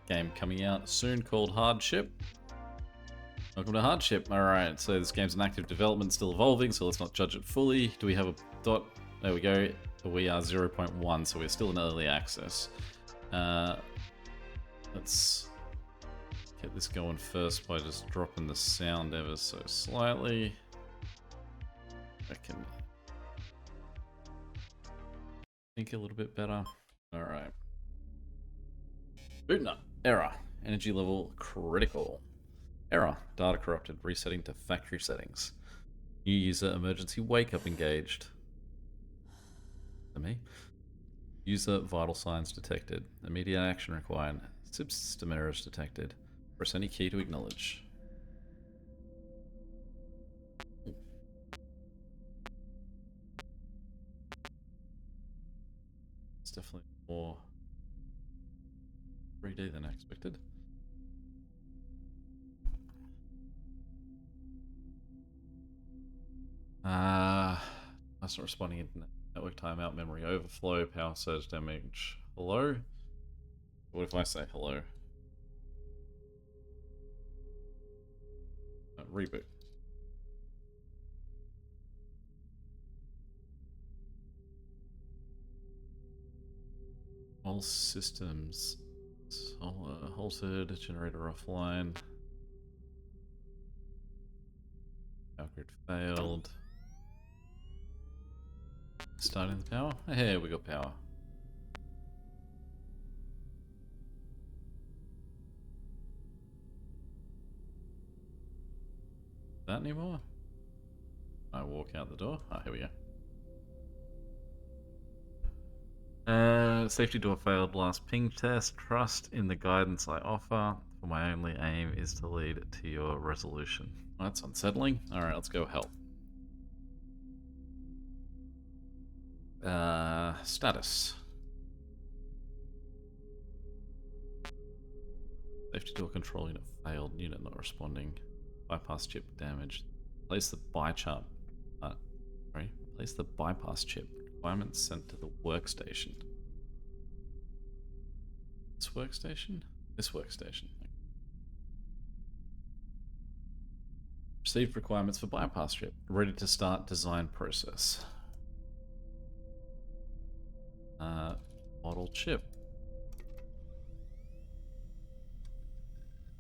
game coming out soon called Hardship. Welcome to Hardship. Alright, so this game's in active development, still evolving, so let's not judge it fully. Do we have a dot? There we go. We are 0.1, so we're still in early access. Let's get this going first by just dropping the sound ever so slightly. I can think a little bit better. Alright. Boot nut. Error. Energy level critical. Error. Data corrupted. Resetting to factory settings. New user emergency wake up engaged. To me. User vital signs detected. Immediate action required. System errors detected. Press any key to acknowledge. It's definitely more 3D than I expected. That's not responding. Internet network timeout, memory overflow, power surge damage. Hello? What if I say hello? Reboot. All systems halted, generator offline. Power grid failed. Starting the power? Hey, we got power. That anymore? I walk out the door. Ah, here we go. Safety door failed last ping test. Trust in the guidance I offer. For my only aim is to lead to your resolution. That's unsettling. Alright, let's go help. Status. Safety door control unit failed. Unit not responding. Bypass chip damaged. Place the bypass. Place the bypass chip. Requirements sent to the workstation. This workstation? This workstation. Received requirements for bypass chip. Ready to start design process. Model chip.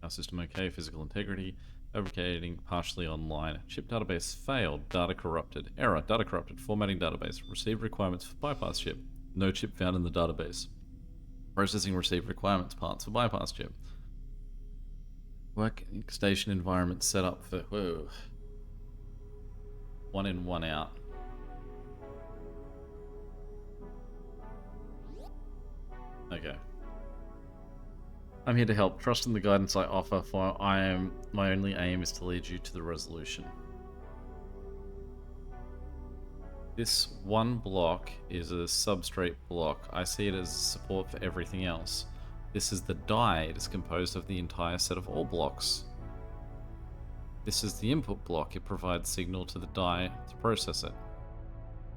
Our system okay. Physical integrity. Fabricating partially online. Chip database failed. Data corrupted. Error. Data corrupted. Formatting database. Received requirements for bypass chip. No chip found in the database. Processing received requirements parts for bypass chip. Workstation environment set up for one in, one out. Okay. I'm here to help. Trust in the guidance I offer, for my only aim is to lead you to the resolution. This one block is a substrate block. I see it as support for everything else. This is the die. It is composed of the entire set of all blocks. This is the input block. It provides signal to the die to process it.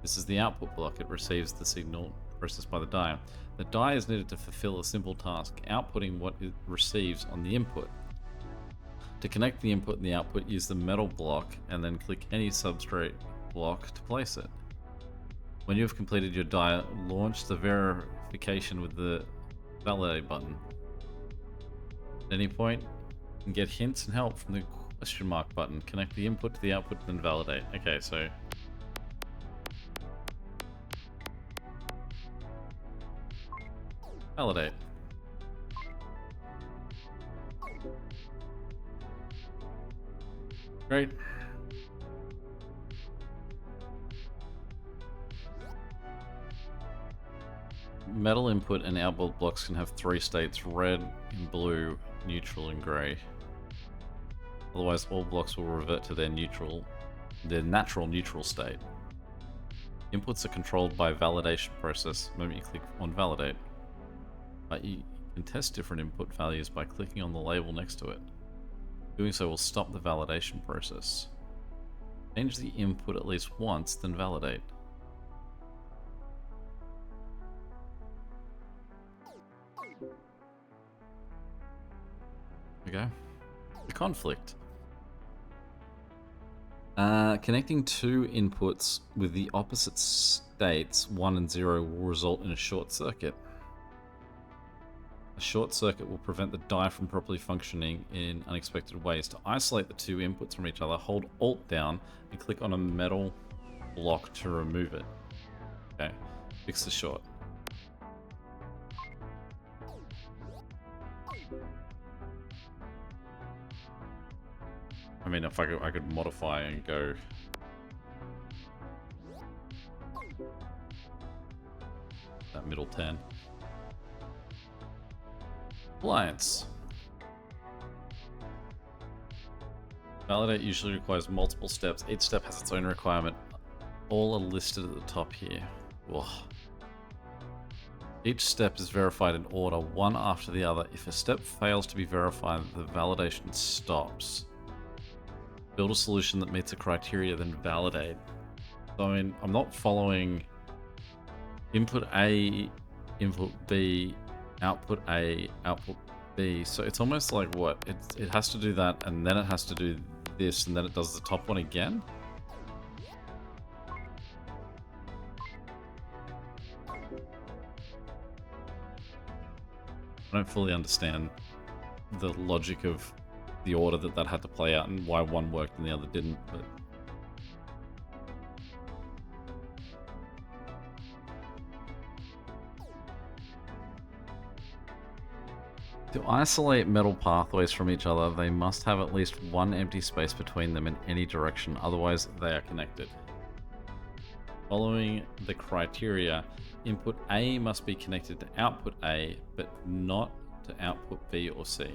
This is the output block. It receives the signal processed by the die. The die is needed to fulfill a simple task, outputting what it receives on the input. To connect the input and the output, use the metal block and then click any substrate block to place it. When you have completed your die, launch the verification with the validate button. At any point, you can get hints and help from the question mark button. Connect the input to the output, then validate. Okay, so validate. Great. Metal input and output blocks can have 3 states: red, blue, neutral, and grey. Otherwise, all blocks will revert to their natural neutral state. Inputs are controlled by validation process the moment you click on validate. But you can test different input values by clicking on the label next to it. Doing so will stop the validation process. Change the input at least once, then validate. Okay. The conflict. Connecting two inputs with the opposite states, 1 and 0, will result in a short circuit. A short circuit will prevent the die from properly functioning in unexpected ways. To isolate the two inputs from each other, hold Alt down and click on a metal block to remove it. Okay, fix the short. I mean, if I could modify and go that middle 10. Appliance. Validate usually requires multiple steps. Each step has its own requirement. All are listed at the top here. Whoa. Each step is verified in order, one after the other. If a step fails to be verified, the validation stops. Build a solution that meets the criteria, then validate. So, I mean, I'm not following input A, input B, output A, output B. So it's almost like what? It has to do that, and then it has to do this, and then it does the top one again? I don't fully understand the logic of the order that had to play out and why one worked and the other didn't, but... To isolate metal pathways from each other, they must have at least one empty space between them in any direction, otherwise they are connected. Following the criteria, input A must be connected to output A, but not to output B or C.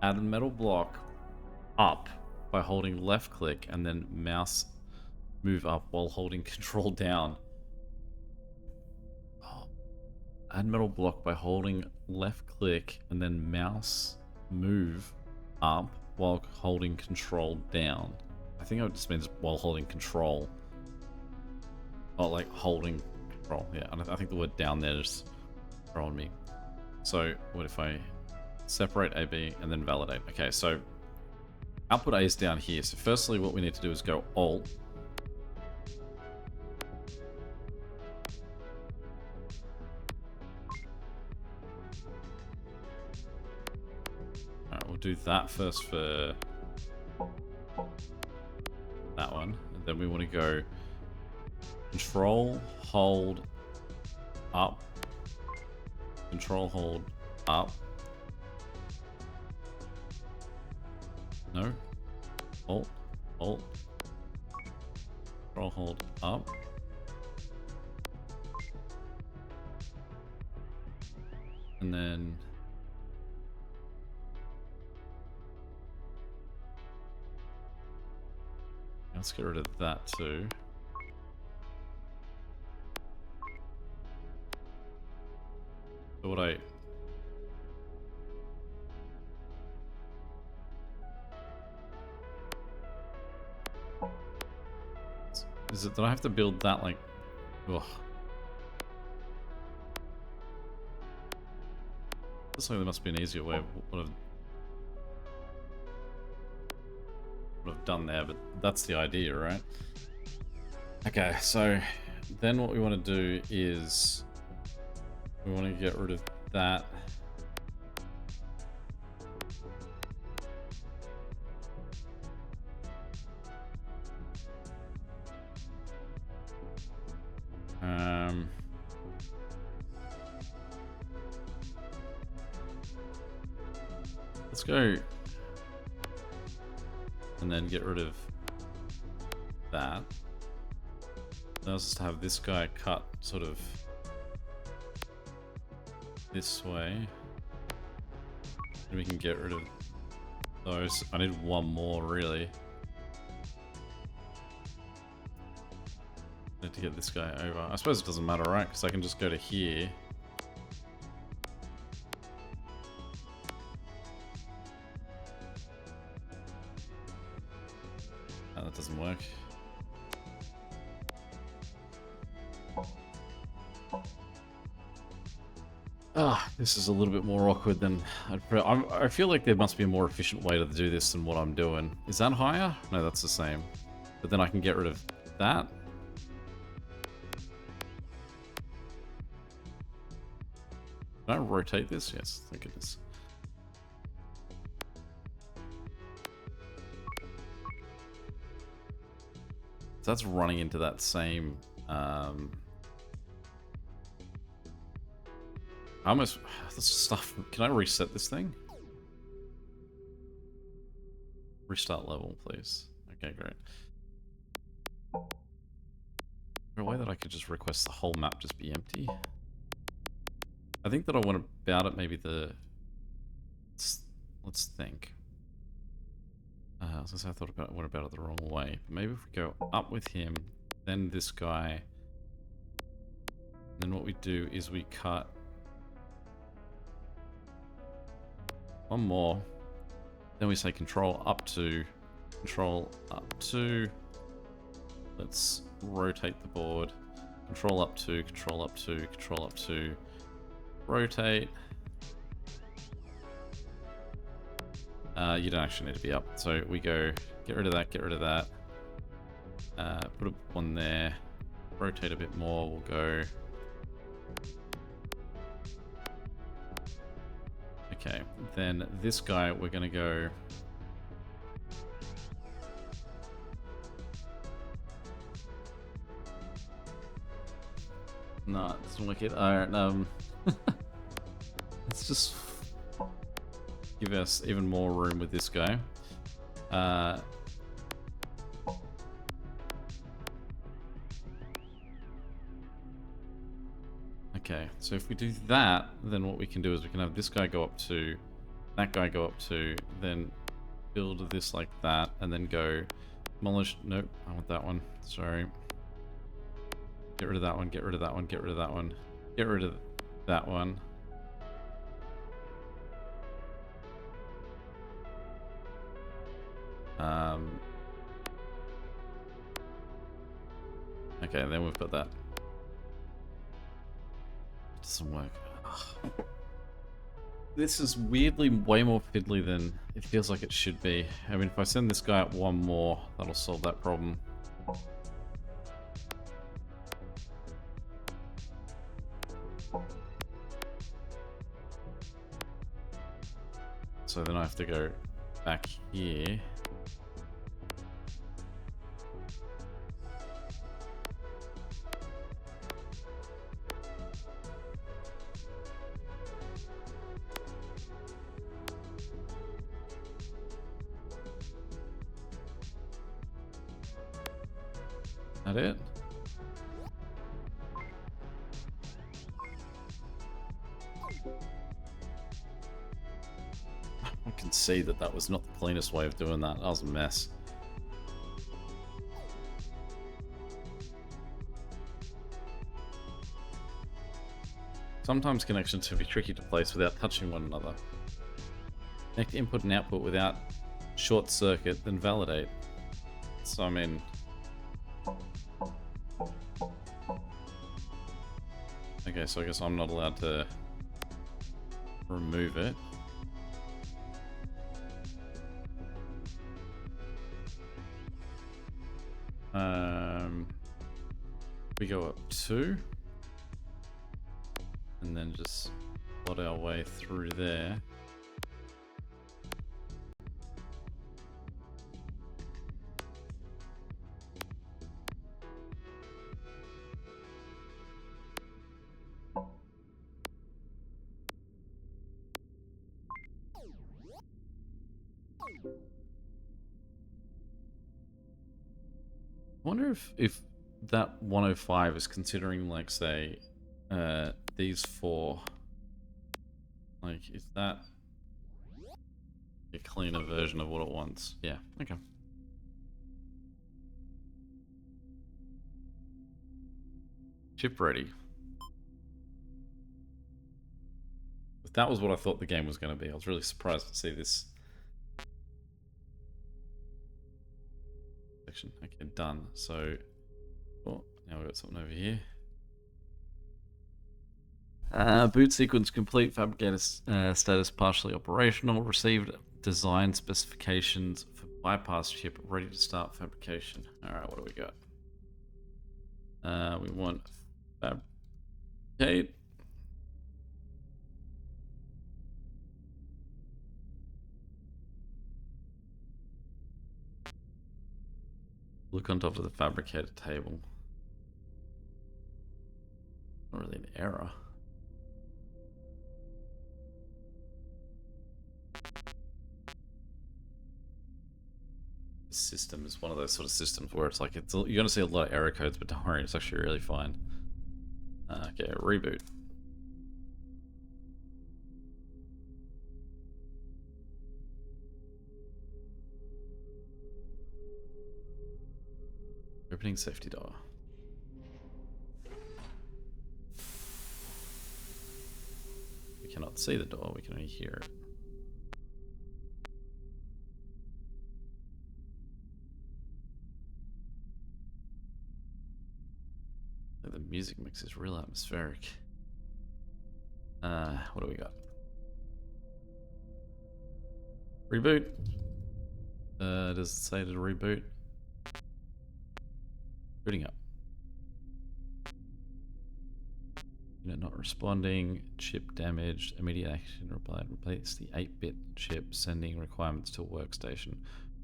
Add a metal block up by holding left click and then mouse move up while holding control down. Add metal block by holding left click and then mouse move up while holding control down. I think it just means while holding control. Oh, like holding control. Yeah, and I think the word down there is throwing me. So what if I separate AB and then validate? Okay, so output A is down here. So firstly, what we need to do is go Alt. Alright, we'll do that first for that one. And then we want to go Control, hold, up. Control, hold, up. No. Alt, Alt. Control, hold, up. And then... let's get rid of that too. So what I... is it that I have to build that like... ugh. Looks like there must be an easier way of what I've done there, but that's the idea, right? Okay, so then what we want to do is we want to get rid of that. Let's go and then get rid of that. Now just have this guy cut sort of this way. And we can get rid of those. I need one more really. I need to get this guy over. I suppose it doesn't matter, right? Because I can just go to here. Oh, that doesn't work. Ah, this is a little bit more awkward than I feel like there must be a more efficient way to do this than what I'm doing. Is that higher? No, that's the same. But then I can get rid of that. Can I rotate this? Yes, thank goodness. So that's running into that same... I almost... This stuff... Can I reset this thing? Restart level, please. Okay, great. Is there a way that I could just request the whole map just be empty? I think that I want about it maybe the... Let's think. I was gonna say I went about it the wrong way. But maybe if we go up with him, then this guy... Then what we do is we cut... One more. Then we say control up to... Control up to... Let's rotate the board. Control up to, control up to, control up to... Rotate. You don't actually need to be up. So we go, get rid of that, get rid of that. Put one there. Rotate a bit more, we'll go... Okay, then this guy, we're gonna go... No, it doesn't work it. Alright, let's just give us even more room with this guy. Okay, so if we do that, then what we can do is we can have this guy go up to, that guy go up to, then build this like that, and then go demolish. Nope, I want that one. Sorry. Get rid of that one, get rid of that one, get rid of that one, get rid of that one. Okay, then we've got that. It doesn't work. Ugh. This is weirdly way more fiddly than it feels like it should be. I mean, if I send this guy up one more, that'll solve that problem. So then I have to go back here. That it? I can see that that was not the cleanest way of doing that. That was a mess. Sometimes connections can be tricky to place without touching one another. Connect input and output without short circuit, then validate. So I mean... Okay, so I guess I'm not allowed to remove it. We go up 2. And then just plot our way through there. I wonder if that 105 is considering, like, say, these 4. Like, is that a cleaner version of what it wants? Yeah, okay. Chip ready. If that was what I thought the game was going to be, I was really surprised to see this. Section. Okay, done. So, oh, now we've got something over here. Boot sequence complete. Fabricator status partially operational. Received design specifications for bypass chip. Ready to start fabrication. Alright, what do we got? We want fabricate. Look on top of the fabricator table. Not really an error. This system is one of those sort of systems where it's like you're gonna see a lot of error codes, but don't worry, it's actually really fine. Okay, reboot. Opening safety door. We cannot see the door, we can only hear it. The music mix is real atmospheric. What do we got? Reboot. Does it say to reboot? Booting up. Unit not responding. Chip damaged. Immediate action replied. Replace the 8-bit chip. Sending requirements to workstation.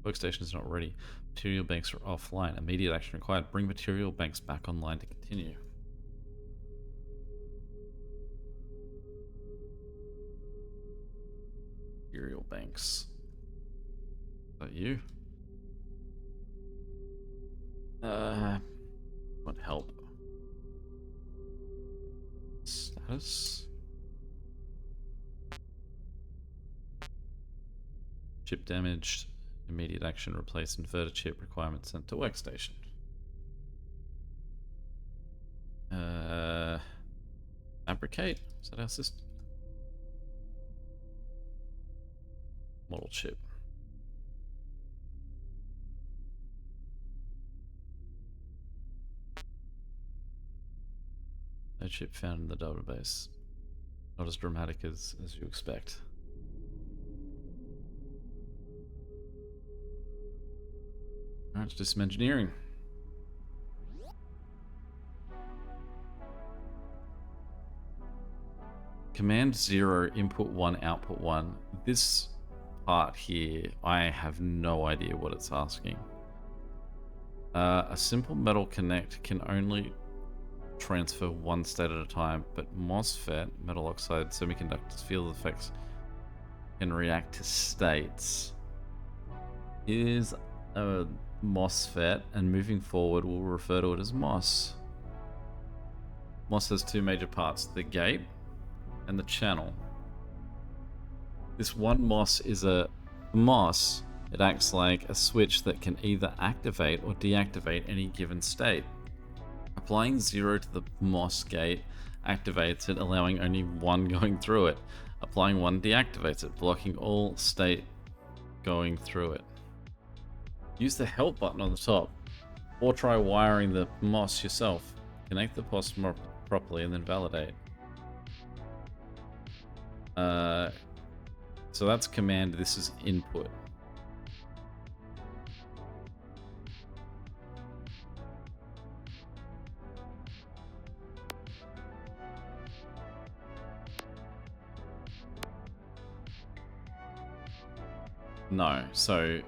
Workstation is not ready. Material banks are offline. Immediate action required. Bring material banks back online to continue. Material banks. Is that you? Want help? Status? Chip damaged. Immediate action. Replace inverter chip. Requirement sent to workstation. Fabricate? Is that our system? Model chip. No chip found in the database. Not as dramatic as you expect. Alright, let's do some engineering. Command 0, input 1, output 1. This part here, I have no idea what it's asking. A simple metal connect can only transfer one state at a time, but MOSFET, metal oxide semiconductors, field effects can react to states. Is a MOSFET, and moving forward we'll refer to it as MOS. MOS has two major parts, the gate and the channel. This one MOS is a MOS. It acts like a switch that can either activate or deactivate any given state. Applying 0 to the MOS gate activates it, allowing only one going through it. Applying 1 deactivates it, blocking all state going through it. Use the help button on the top, or try wiring the MOS yourself. Connect the MOS properly and then validate. So that's command, this is input. No, so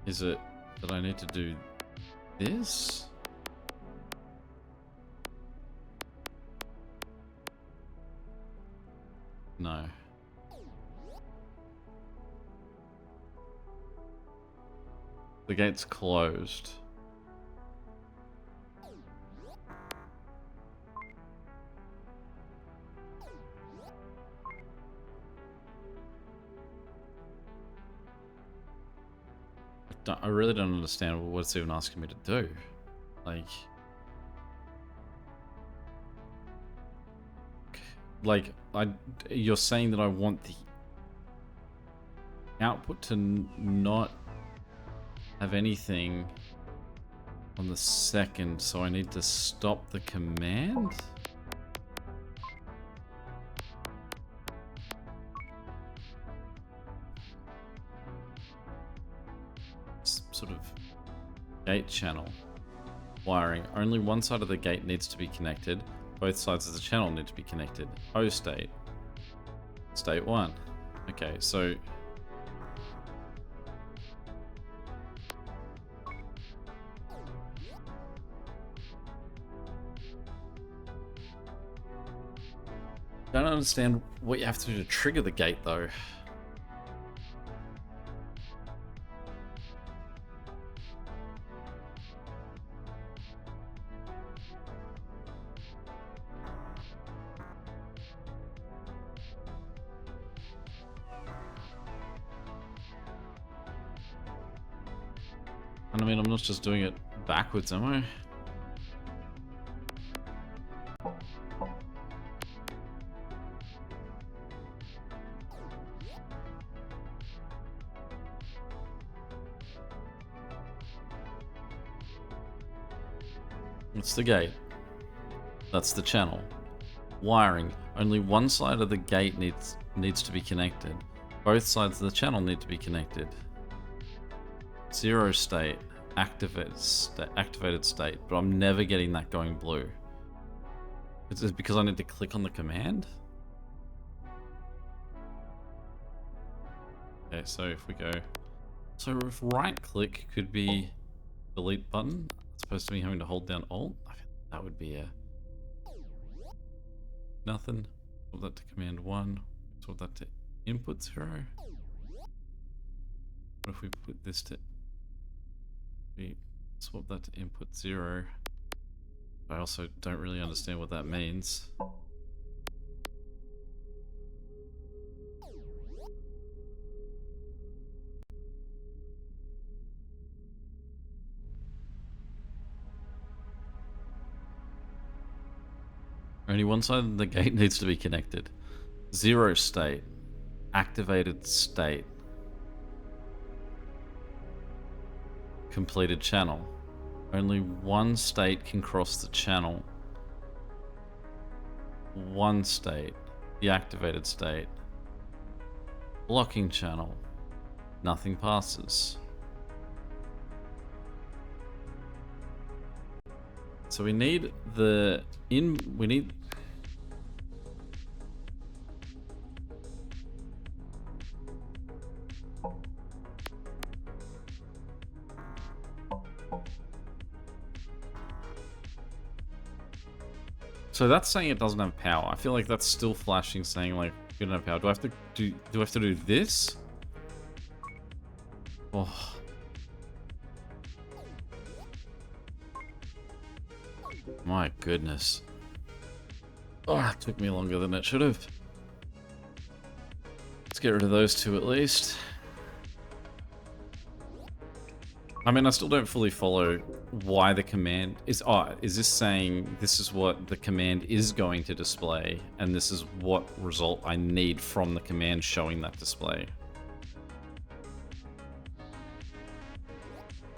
is it that I need to do this? No. The gate's closed. I really don't understand what it's even asking me to do. You're saying that I want the output to not have anything on the second, so I need to stop the command? Sort of gate channel. Wiring. Only one side of the gate needs to be connected. Both sides of the channel need to be connected. O state. State 1. Okay, so... Don't understand what you have to do to trigger the gate, though. And I mean, I'm not just doing it backwards, am I? It's the gate. That's the channel. Wiring. Only one side of the gate needs to be connected. Both sides of the channel need to be connected. 0 state. Activated state. But I'm never getting that going blue. Is it because I need to click on the command? Okay, so if we go... So if right click could be delete button, as opposed to me having to hold down Alt, I think that would be a... Nothing. Swap that to command 1. Swap that to input 0. What if we put this to... We swap that to input 0. I also don't really understand what that means. Only one side of the gate needs to be connected. 0 state. Activated state. Completed channel. Only one state can cross the channel. One state. The activated state. Blocking channel. Nothing passes. So we need the we need... So that's saying it doesn't have power. I feel like that's still flashing saying like you don't have power. Do I have to do this? Oh. My goodness. Oh, it took me longer than it should have. Let's get rid of those two at least. I mean, I still don't fully follow why the command is... Oh, is this saying this is what the command is going to display, and this is what result I need from the command showing that display?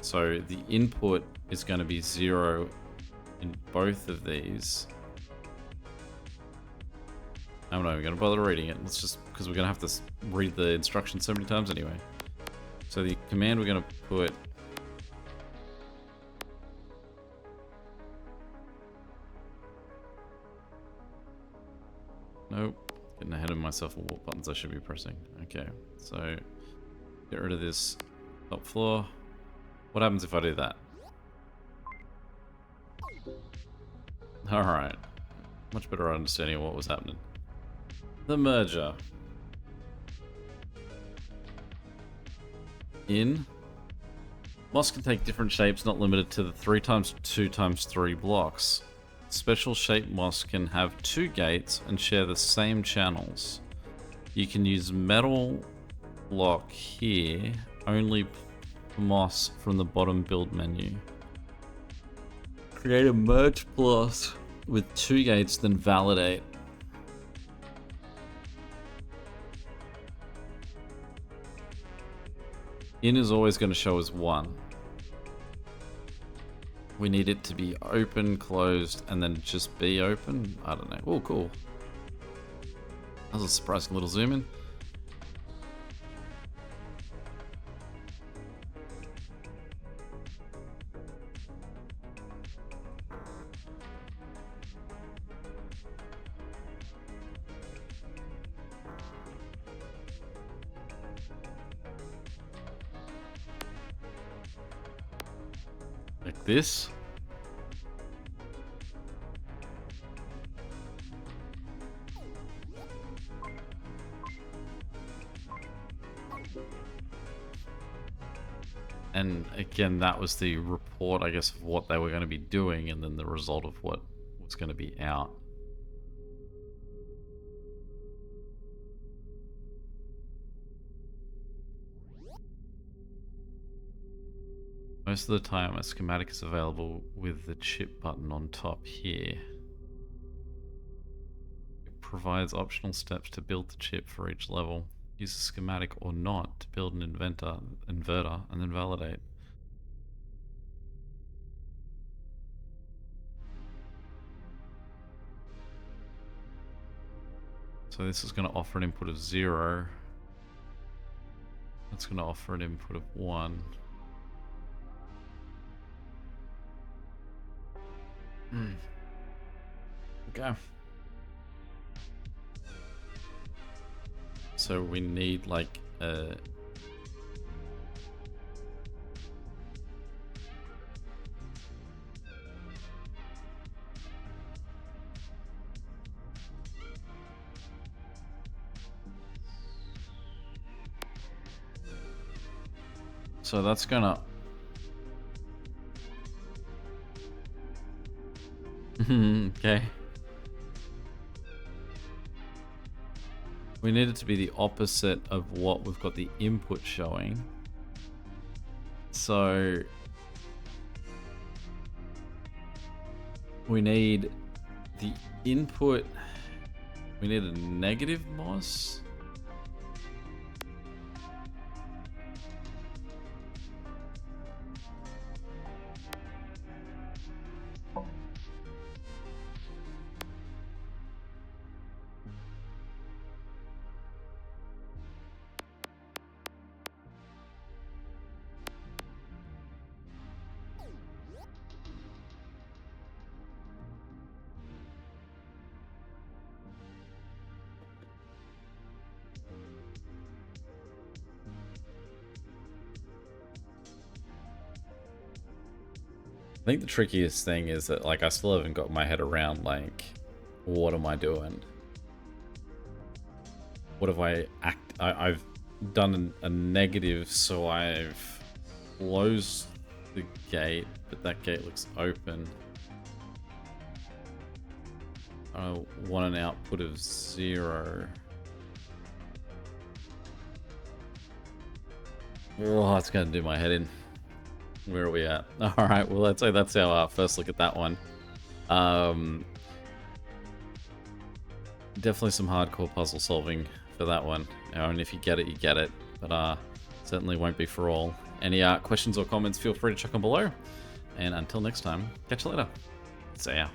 So the input is going to be 0 in both of these. I'm not even going to bother reading it. It's just because we're going to have to read the instructions so many times anyway. So the command we're going to put... Nope. Getting ahead of myself on what buttons I should be pressing. Okay, so get rid of this top floor. What happens if I do that? Alright. Much better understanding of what was happening. The merger. In. Moss can take different shapes, not limited to the 3x2x3 blocks. Special shape moss can have 2 gates and share the same channels. You can use metal block here, only moss from the bottom build menu. Create a merge plus with 2 gates, then validate. In is always going to show as 1. We need it to be open, closed, and then just be open. I don't know. Oh, cool. That was a surprising little zoom in. Like this. And again, that was the report, I guess, of what they were going to be doing, and then the result of what was going to be out. Most of the time, a schematic is available with the chip button on top here. It provides optional steps to build the chip for each level. Use a schematic or not to build an inverter, and then validate. So this is going to offer an input of 0. That's going to offer an input of 1. Okay. So we need like a... So that's gonna... Okay. We need it to be the opposite of what we've got the input showing. So we need the input, we need a negative MOS. I think the trickiest thing is that, like, I still haven't got my head around, like, what am I doing? What have I've done a negative, so I've closed the gate, but that gate looks open. I want an output of 0. Oh, that's gonna do my head in. Where are we at? All right, well, let's say that's our first look at that one. Definitely some hardcore puzzle solving for that one. And if you get it, you get it. But certainly won't be for all. Any questions or comments, feel free to chuck them below. And until next time, catch you later. See ya.